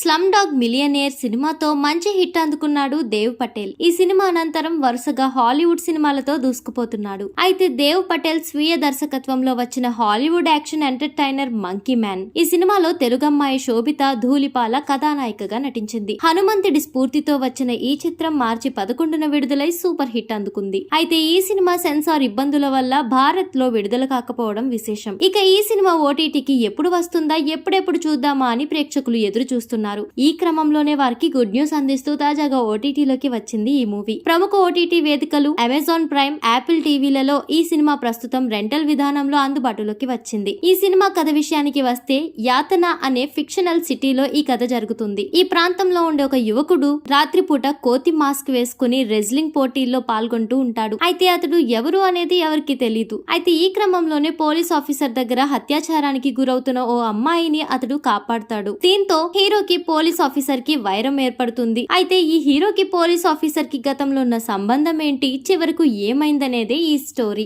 Slum dog millionaire సినిమాతో మంచి hit అందుకున్నాడు దేవ్ పటేల్. ఈ సినిమా అనంతరం వరుసగా హాలీవుడ్ సినిమాలతో దూసుకుపోతున్నాడు. అయితే దేవ్ పటేల్ స్వీయ దర్శకత్వంలో వచ్చిన Hollywood action entertainer monkey man. ఈ సినిమాలో తెలుగమ్మాయి శోభిత ధూళిపాల కథానాయికగా నటించింది. హనుమంతుడి స్ఫూర్తితో వచ్చిన ఈ చిత్రం మార్చి 11న విడుదలై సూపర్ హిట్ అందుకుంది. అయితే ఈ సినిమా సెన్సార్ ఇబ్బందుల వల్ల భారత్ లో విడుదల కాకపోవడం విశేషం. ఇక ఈ సినిమా ఓటీటీకి ఎప్పుడు వస్తుందా, ఎప్పుడెప్పుడు చూద్దామా అని ప్రేక్షకులు ఎదురు చూస్తున్నారు. ఈ క్రమంలోనే వారికి గుడ్ న్యూస్ అందిస్తూ తాజాగా ఓటీటీలోకి వచ్చింది ఈ మూవీ. ప్రముఖ ఓటీటీ వేదికలు అమెజాన్ ప్రైమ్, యాపిల్ టీవీలలో ఈ సినిమా ప్రస్తుతం రెంటల్ విధానంలో అందుబాటులోకి వచ్చింది. ఈ సినిమా కథ విషయానికి వస్తే, యాతన అనే ఫిక్షనల్ సిటీలో ఈ కథ జరుగుతుంది. ఈ ప్రాంతంలో ఉండే ఒక యువకుడు రాత్రిపూట కోతి మాస్క్ వేసుకుని రెజ్లింగ్ పోటీల్లో పాల్గొంటూ ఉంటాడు. అయితే అతడు ఎవరు అనేది ఎవరికి తెలీదు. అయితే ఈ క్రమంలోనే పోలీస్ ఆఫీసర్ దగ్గర అత్యాచారానికి గురవుతున్న ఓ అమ్మాయిని అతడు కాపాడతాడు. దీంతో హీరోకి పోలీస్ ఆఫీసర్ కి వైరం ఏర్పడుతుంది. అయితే ఈ హీరోకి పోలీస్ ఆఫీసర్ కి గతంలో ఉన్న సంబంధం ఏంటి, చివరకు ఏమైందనేదే ఈ స్టోరీ.